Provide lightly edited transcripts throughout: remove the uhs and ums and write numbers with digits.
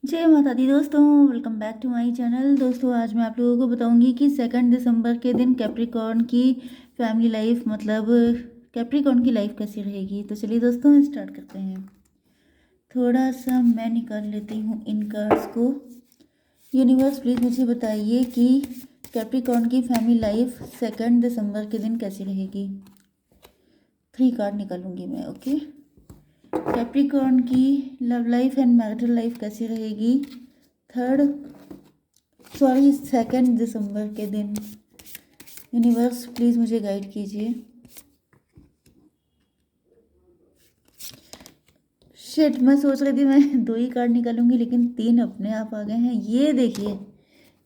जय माता दी दोस्तों, welcome back to my channel. दोस्तों आज मैं आप लोगों को बताऊंगी कि 2 दिसंबर के दिन कैप्रिकॉर्न की फैमिली लाइफ मतलब कैप्रिकॉर्न की लाइफ कैसी रहेगी। तो चलिए दोस्तों स्टार्ट करते हैं। थोड़ा सा मैं निकाल लेती हूँ इन कार्ड्स को। यूनिवर्स प्लीज़ मुझे बताइए कि कैप्रिकॉर्न की फैमिली लाइफ 2 दिसंबर के दिन कैसी रहेगी। 3 कार्ड निकालूंगी मैं। ओके, कैप्रिकॉर्न की love life and marital life कैसी रहेगी 2 दिसंबर के दिन। यूनिवर्स प्लीज़ मुझे गाइड कीजिए। शिट, मैं सोच रही थी मैं 2 ही कार्ड निकालूंगी लेकिन 3 अपने आप आ गए हैं। ये देखिए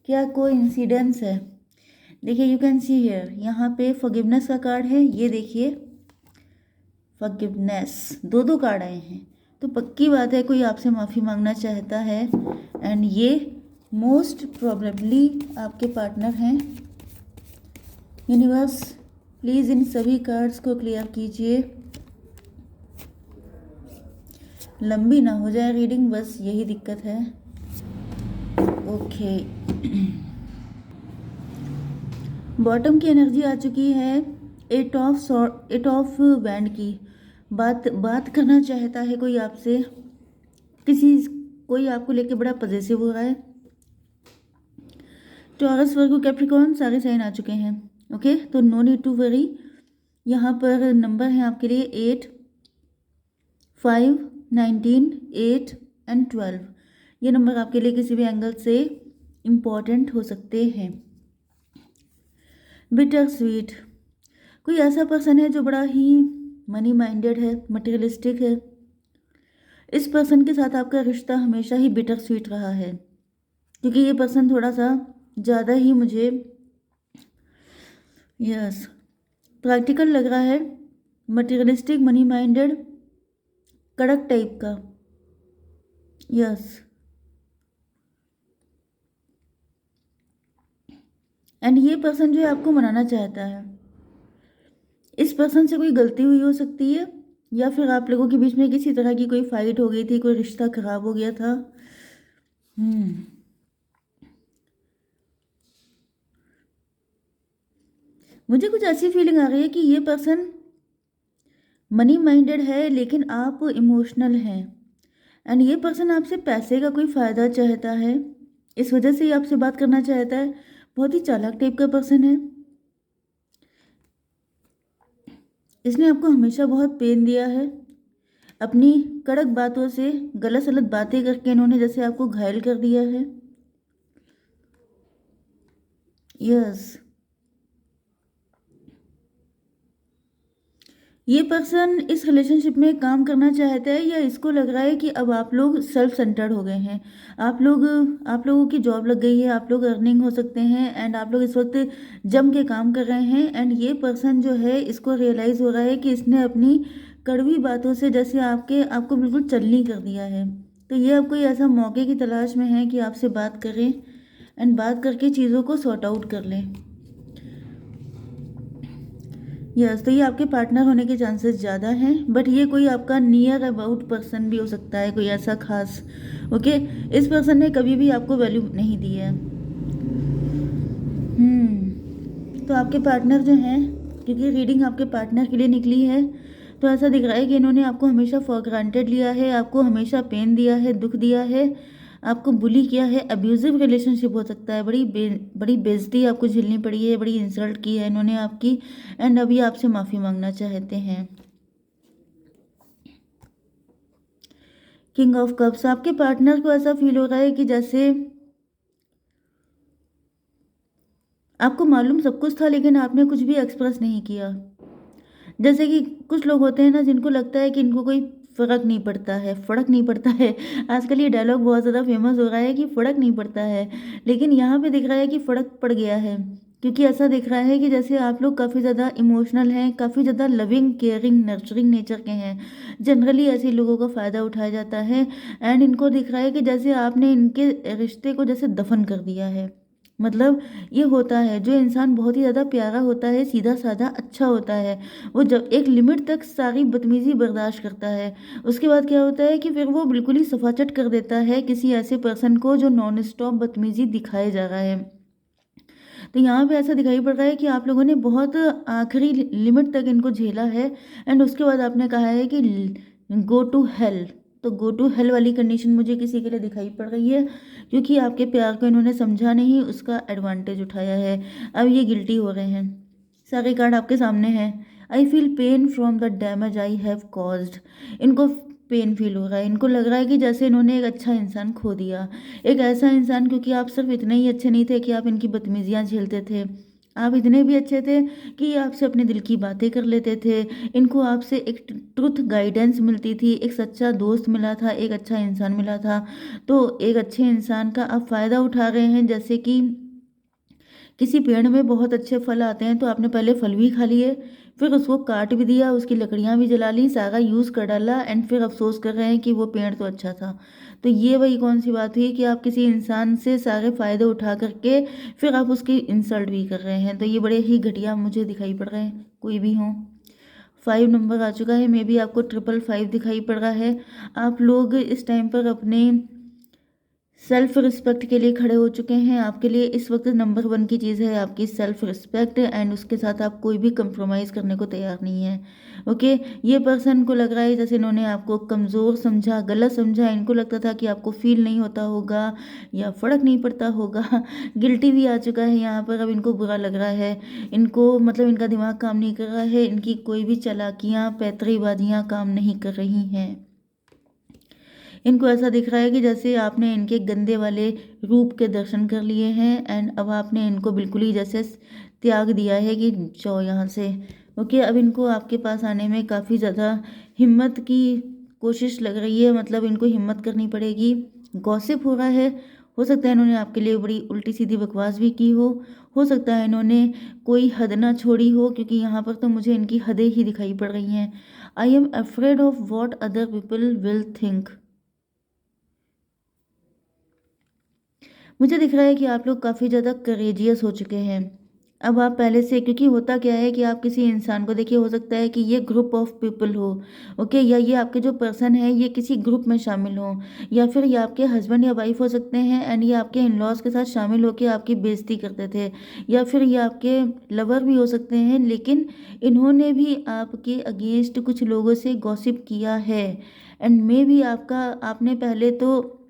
क्या कोई इंसिडेंस है। देखिए यू कैन सी हियर, यहाँ पे फॉरगिवनेस का कार्ड है। ये देखिए फॉरगिवनेस, 2 कार्ड आए हैं। तो पक्की बात है कोई आपसे माफ़ी मांगना चाहता है एंड ये मोस्ट प्रोबेबली आपके पार्टनर हैं। यूनिवर्स प्लीज़ इन सभी कार्ड्स को क्लियर कीजिए। लंबी ना हो जाए रीडिंग, बस यही दिक्कत है। ओके बॉटम की एनर्जी आ चुकी है। एट ऑफ बैंड की बात करना चाहता है कोई आपसे। कोई आपको लेके बड़ा पजेसिव हो रहा है। टॉरस, वर्गो, कैप्रिकॉर्न सारे साइन आ चुके हैं। ओके, तो नो नीड टू वरी। यहाँ पर नंबर है आपके लिए 8, 5, 19, 8 एंड 12। ये नंबर आपके लिए किसी भी एंगल से इम्पॉर्टेंट हो सकते हैं। बिटर स्वीट, कोई ऐसा पर्सन है जो बड़ा ही मनी माइंडेड है, मटेरियलिस्टिक है। इस पर्सन के साथ आपका रिश्ता हमेशा ही बिटर स्वीट रहा है, क्योंकि ये पर्सन थोड़ा सा ज़्यादा ही मुझे यस प्रैक्टिकल लग रहा है। मटेरियलिस्टिक, मनी माइंडेड, कड़क टाइप का। यस, एंड ये पर्सन जो है आपको मनाना चाहता है। इस पर्सन से कोई गलती हुई हो सकती है, या फिर आप लोगों के बीच में किसी तरह की कोई फाइट हो गई थी, कोई रिश्ता खराब हो गया था। मुझे कुछ ऐसी फीलिंग आ रही है कि ये पर्सन मनी माइंडेड है लेकिन आप इमोशनल हैं, एंड ये पर्सन आपसे पैसे का कोई फ़ायदा चाहता है। इस वजह से ही आपसे बात करना चाहता है। बहुत ही चालाक टाइप का पर्सन है। इसने आपको हमेशा बहुत पेन दिया है। अपनी कड़क बातों से, गलत सलत बातें करके इन्होंने जैसे आपको घायल कर दिया है। यस, ये पर्सन इस रिलेशनशिप में काम करना चाहता है, या इसको लग रहा है कि अब आप लोग सेल्फ सेंटर्ड हो गए हैं। आप लोगों की जॉब लग गई है, आप लोग अर्निंग हो सकते हैं, एंड आप लोग इस वक्त जम के काम कर रहे हैं। एंड ये पर्सन जो है इसको रियलाइज़ हो रहा है कि इसने अपनी कड़वी बातों से जैसे आपको बिल्कुल चलनी कर दिया है। तो ये अब कोई ऐसा मौके की तलाश में है कि आपसे बात करें एंड बात करके चीज़ों को सॉर्ट आउट कर लें। यस, तो ये आपके पार्टनर होने के चांसेस ज़्यादा हैं, बट ये कोई आपका नियर अबाउट पर्सन भी हो सकता है, कोई ऐसा खास। ओके, इस पर्सन ने कभी भी आपको वैल्यू नहीं दी है। तो आपके पार्टनर जो हैं, क्योंकि रीडिंग आपके पार्टनर के लिए निकली है, तो ऐसा दिख रहा है कि इन्होंने आपको हमेशा फॉर ग्रांटेड लिया है, आपको हमेशा पेन दिया है, दुख दिया है, आपको बुली किया है। अब्यूजिव रिलेशनशिप हो सकता है। बड़ी बेइज्जती आपको झेलनी पड़ी है, बड़ी इंसल्ट की है इन्होंने आपकी, एंड अभी आपसे माफ़ी मांगना चाहते हैं। किंग ऑफ कप्स, आपके पार्टनर को ऐसा फील हो रहा है कि जैसे आपको मालूम सब कुछ था लेकिन आपने कुछ भी एक्सप्रेस नहीं किया। जैसे कि कुछ लोग होते हैं ना जिनको लगता है कि इनको कोई फर्क नहीं पड़ता है। आजकल ये डायलॉग बहुत ज़्यादा फेमस हो रहा है कि फ़र्क नहीं पड़ता है, लेकिन यहाँ पे दिख रहा है कि फ़र्क पड़ गया है। क्योंकि ऐसा दिख रहा है कि जैसे आप लोग काफ़ी ज़्यादा इमोशनल हैं, काफ़ी ज़्यादा लविंग, केयरिंग, नर्चरिंग नेचर के हैं। जनरली ऐसे लोगों का फ़ायदा उठाया जाता है, एंड इनको दिख रहा है कि जैसे आपने इनके रिश्ते को जैसे दफन कर दिया है। मतलब ये होता है, जो इंसान बहुत ही ज़्यादा प्यारा होता है, सीधा साधा अच्छा होता है, वो जब एक लिमिट तक सारी बदतमीज़ी बर्दाश्त करता है, उसके बाद क्या होता है कि फिर वो बिल्कुल ही सफाचट कर देता है किसी ऐसे पर्सन को जो नॉन स्टॉप बदतमीज़ी दिखाए जा रहा है। तो यहाँ पे ऐसा दिखाई पड़ रहा है कि आप लोगों ने बहुत आखिरी लिमिट तक इनको झेला है, एंड उसके बाद आपने कहा है कि गो टू हेल। तो गो टू हेल वाली कंडीशन मुझे किसी के लिए दिखाई पड़ रही है, क्योंकि आपके प्यार को इन्होंने समझा नहीं, उसका एडवांटेज उठाया है। अब ये गिल्टी हो रहे हैं। सारे कार्ड आपके सामने हैं। I feel pain from the damage I have caused. इनको पेन फील हो रहा है, इनको लग रहा है कि जैसे इन्होंने एक अच्छा इंसान खो दिया, एक ऐसा इंसान, क्योंकि आप सिर्फ इतने ही अच्छे नहीं थे कि आप इनकी बदतमीजियाँ झेलते थे, आप इतने भी अच्छे थे कि आपसे अपने दिल की बातें कर लेते थे। इनको आपसे एक ट्रुथ गाइडेंस मिलती थी, एक सच्चा दोस्त मिला था, एक अच्छा इंसान मिला था। तो एक अच्छे इंसान का आप फ़ायदा उठा रहे हैं। जैसे कि किसी पेड़ में बहुत अच्छे फल आते हैं, तो आपने पहले फल भी खा लिए, फिर उसको काट भी दिया, उसकी लकड़ियाँ भी जला ली, सारा यूज़ कर डाला, एंड फिर अफसोस कर रहे हैं कि वो पेड़ तो अच्छा था। तो ये वही कौन सी बात हुई कि आप किसी इंसान से सारे फ़ायदे उठा करके फिर आप उसकी इंसल्ट भी कर रहे हैं। तो ये बड़े ही घटिया मुझे दिखाई पड़ रहे हैं, कोई भी हों। 5 नंबर आ चुका है, मे बी आपको 555 दिखाई पड़ रहा है। आप लोग इस टाइम पर अपने सेल्फ रिस्पेक्ट के लिए खड़े हो चुके हैं। आपके लिए इस वक्त नंबर 1 की चीज़ है आपकी सेल्फ रिस्पेक्ट, एंड उसके साथ आप कोई भी कंप्रोमाइज़ करने को तैयार नहीं है। ओके, ये पर्सन को लग रहा है जैसे इन्होंने आपको कमज़ोर समझा, गलत समझा। इनको लगता था कि आपको फील नहीं होता होगा या फ़र्क नहीं पड़ता होगा। गिल्टी भी आ चुका है यहाँ पर। अब इनको बुरा लग रहा है, इनको मतलब इनका दिमाग काम नहीं कर रहा है, इनकी कोई भी चालाकियाँ पैतरीबाजियाँ काम नहीं कर रही हैं। इनको ऐसा दिख रहा है कि जैसे आपने इनके गंदे वाले रूप के दर्शन कर लिए हैं, एंड अब आपने इनको बिल्कुल ही जैसे त्याग दिया है कि जाओ यहाँ से। ओके, अब इनको आपके पास आने में काफ़ी ज़्यादा हिम्मत की कोशिश लग रही है, मतलब इनको हिम्मत करनी पड़ेगी। गॉसिप हो रहा है, हो सकता है इन्होंने आपके लिए बड़ी उल्टी सीधी बकवास भी की हो सकता है इन्होंने कोई हद ना छोड़ी हो, क्योंकि यहाँ पर तो मुझे इनकी हदें ही दिखाई पड़ रही हैं। I am afraid of what other people will think. मुझे दिख रहा है कि आप लोग काफ़ी ज़्यादा करेजियस हो चुके हैं। अब आप पहले से, क्योंकि होता क्या है कि आप किसी इंसान को देखिए, हो सकता है कि ये ग्रुप ऑफ पीपल हो, ओके, या ये आपके जो पर्सन है ये किसी ग्रुप में शामिल हो, या फिर ये आपके हस्बैंड या वाइफ हो सकते हैं, एंड ये आपके इन लॉज के साथ शामिल होकर आपकी बेइज्जती करते थे, या फिर ये आपके लवर भी हो सकते हैं, लेकिन इन्होंने भी आपके अगेंस्ट कुछ लोगों से गॉसिप किया है। एंड मे भी आपने पहले तो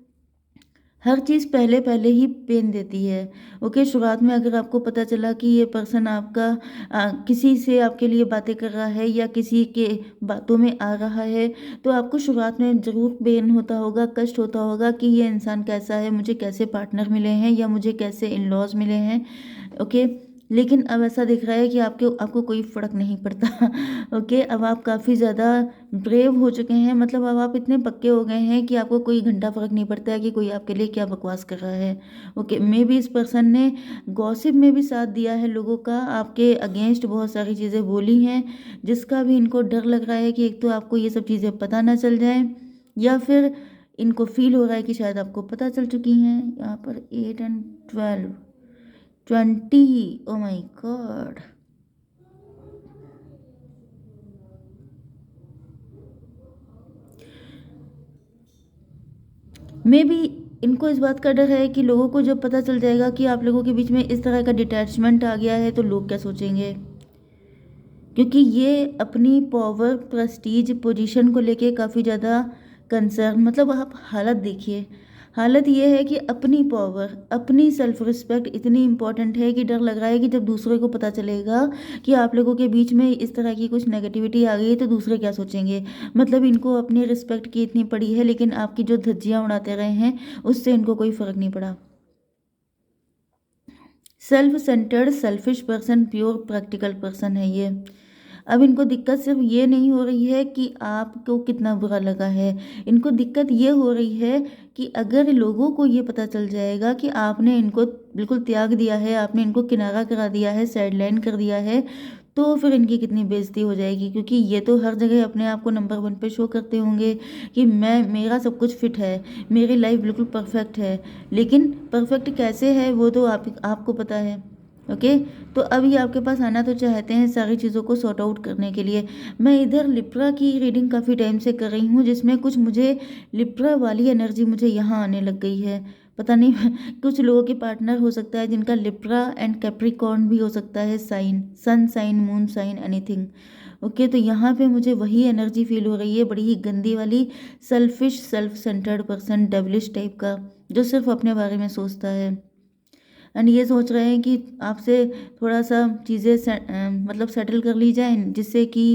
हर चीज़ पहले पहले ही पेन देती है। ओके, शुरुआत में अगर आपको पता चला कि ये पर्सन आपका किसी से आपके लिए बातें कर रहा है या किसी के बातों में आ रहा है, तो आपको शुरुआत में ज़रूर पेन होता होगा, कष्ट होता होगा कि ये इंसान कैसा है, मुझे कैसे पार्टनर मिले हैं या मुझे कैसे इन लॉज मिले हैं। ओके, लेकिन अब ऐसा दिख रहा है कि आपको कोई फ़र्क नहीं पड़ता। ओके, अब आप काफ़ी ज़्यादा ब्रेव हो चुके हैं, मतलब अब आप इतने पक्के हो गए हैं कि आपको कोई घंटा फ़र्क नहीं पड़ता है कि कोई आपके लिए क्या बकवास कर रहा है। ओके, मे बी इस पर्सन ने गॉसिप में भी साथ दिया है लोगों का, आपके अगेंस्ट बहुत सारी चीज़ें बोली हैं, जिसका भी इनको डर लग रहा है कि एक तो आपको ये सब चीज़ें पता ना चल जाए, या फिर इनको फील हो रहा है कि शायद आपको पता चल चुकी हैं। यहाँ पर 8 and 12, 20, oh my god. Maybe इनको इस बात का डर है कि लोगों को जब पता चल जाएगा कि आप लोगों के बीच में इस तरह का डिटैचमेंट आ गया है, तो लोग क्या सोचेंगे, क्योंकि ये अपनी पावर, प्रेस्टीज, पोजीशन को लेके काफ़ी ज़्यादा कंसर्न, मतलब आप हालत देखिए। हालत ये है कि अपनी पावर, अपनी सेल्फ रिस्पेक्ट इतनी इम्पोर्टेंट है कि डर लग रहा है कि जब दूसरे को पता चलेगा कि आप लोगों के बीच में इस तरह की कुछ नेगेटिविटी आ गई है, तो दूसरे क्या सोचेंगे। मतलब इनको अपनी रिस्पेक्ट की इतनी पड़ी है, लेकिन आपकी जो धज्जियाँ उड़ाते रहे हैं उससे इनको कोई फ़र्क नहीं पड़ा। Self centred, selfish person, pure practical person है ये। अब इनको दिक्कत सिर्फ ये नहीं हो रही है कि आपको कितना बुरा लगा है, इनको दिक्कत ये हो रही है कि अगर लोगों को ये पता चल जाएगा कि आपने इनको बिल्कुल त्याग दिया है, आपने इनको किनारा करा दिया है, साइडलाइन कर दिया है, तो फिर इनकी कितनी बेइज्जती हो जाएगी, क्योंकि ये तो हर जगह अपने आप को नंबर 1 पे शो करते होंगे कि मेरा सब कुछ फिट है, मेरी लाइफ बिल्कुल परफेक्ट है। लेकिन परफेक्ट कैसे है वो तो आपको पता है। ओके, तो अभी आपके पास आना तो चाहते हैं सारी चीज़ों को सॉर्ट आउट करने के लिए। मैं इधर लिब्रा की रीडिंग काफ़ी टाइम से कर रही हूँ, जिसमें कुछ मुझे लिब्रा वाली एनर्जी मुझे यहाँ आने लग गई है। पता नहीं कुछ लोगों के पार्टनर हो सकता है जिनका लिब्रा एंड कैप्रिकॉर्न भी हो सकता है sign, sun sign, moon sign, anything. Okay, तो यहाँ पे मुझे वही एनर्जी फील हो रही है, बड़ी ही गंदी वाली, selfish, self centred person, devilish type का, जो सिर्फ अपने बारे में सोचता है। एंड ये सोच रहे हैं कि आपसे थोड़ा सा चीज़ें मतलब सेटल कर ली जाए, जिससे कि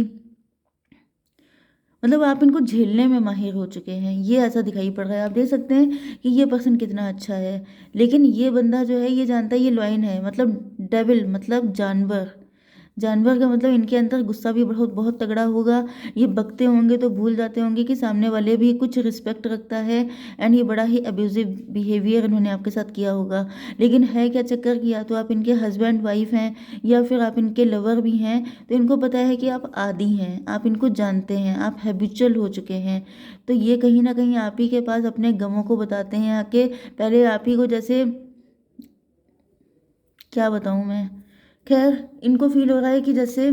मतलब आप इनको झेलने में माहिर हो चुके हैं, ये ऐसा दिखाई पड़ रहा है। आप देख सकते हैं कि ये पर्सन कितना अच्छा है, लेकिन ये बंदा जो है ये जानता है ये लॉयन है, मतलब डेविल, मतलब जानवर। जानवर का मतलब इनके अंदर गुस्सा भी बहुत बहुत तगड़ा होगा। ये बकते होंगे तो भूल जाते होंगे कि सामने वाले भी कुछ रिस्पेक्ट रखता है। एंड ये बड़ा ही अब्यूजिव बिहेवियर इन्होंने आपके साथ किया होगा। लेकिन है क्या चक्कर कि या तो आप इनके हस्बैंड वाइफ हैं या फिर आप इनके लवर भी हैं, तो इनको पता है कि आप आदी हैं, आप इनको जानते हैं, आप हैबिचुअल हो चुके हैं। तो ये कहीं ना कहीं आप ही के पास अपने गमों को बताते हैं आके, पहले आप ही को, जैसे क्या बताऊँ मैं। खैर, इनको फील हो रहा है कि जैसे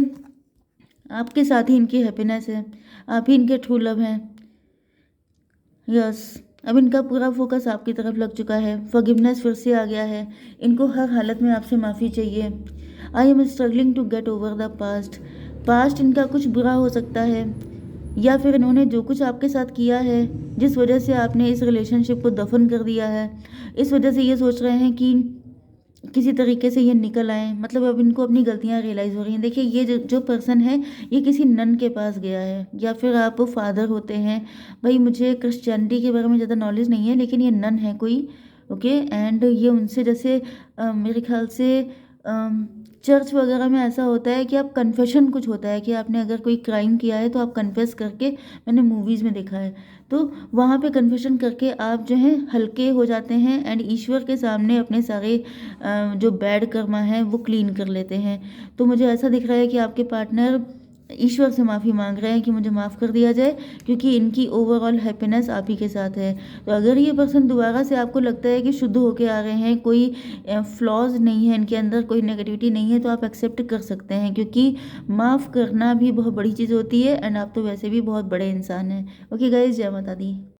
आपके साथ ही इनकी हैप्पीनेस है, आप ही इनके ट्रू लव हैं। यस, अब इनका पूरा फोकस आपकी तरफ लग चुका है, फॉरगिवनेस फिर से आ गया है। इनको हर हालत में आपसे माफ़ी चाहिए। I am struggling to get over the past. Past इनका कुछ बुरा हो सकता है, या फिर इन्होंने जो कुछ आपके साथ किया है, जिस वजह से आपने इस रिलेशनशिप को दफन कर दिया है, इस वजह से ये सोच रहे हैं कि किसी तरीके से ये निकल आए। मतलब अब इनको अपनी गलतियां रियलाइज़ हो रही हैं। देखिए, ये जो जो पर्सन है, ये किसी नन के पास गया है, या फिर आप फादर होते हैं। भाई, मुझे क्रिश्चियनिटी के बारे में ज़्यादा नॉलेज नहीं है, लेकिन ये नन है कोई। ओके, एंड ये उनसे जैसे मेरे ख्याल से चर्च वगैरह में ऐसा होता है कि आप कन्फेशन, कुछ होता है कि आपने अगर कोई क्राइम किया है तो आप कन्फेस करके, मैंने मूवीज़ में देखा है, तो वहाँ पे कन्फेशन करके आप जो हैं हल्के हो जाते हैं, एंड ईश्वर के सामने अपने सारे जो बैड कर्मा है वो क्लीन कर लेते हैं। तो मुझे ऐसा दिख रहा है कि आपके पार्टनर ईश्वर से माफ़ी मांग रहे हैं कि मुझे माफ़ कर दिया जाए, क्योंकि इनकी ओवरऑल हैप्पीनेस आप ही के साथ है। तो अगर ये पर्सन दोबारा से आपको लगता है कि शुद्ध होके आ रहे हैं, कोई फ्लॉज नहीं है इनके अंदर, कोई नेगेटिविटी नहीं है, तो आप एक्सेप्ट कर सकते हैं, क्योंकि माफ़ करना भी बहुत बड़ी चीज़ होती है, एंड आप तो वैसे भी बहुत बड़े इंसान हैं। ओके गाइज, जय माता दी।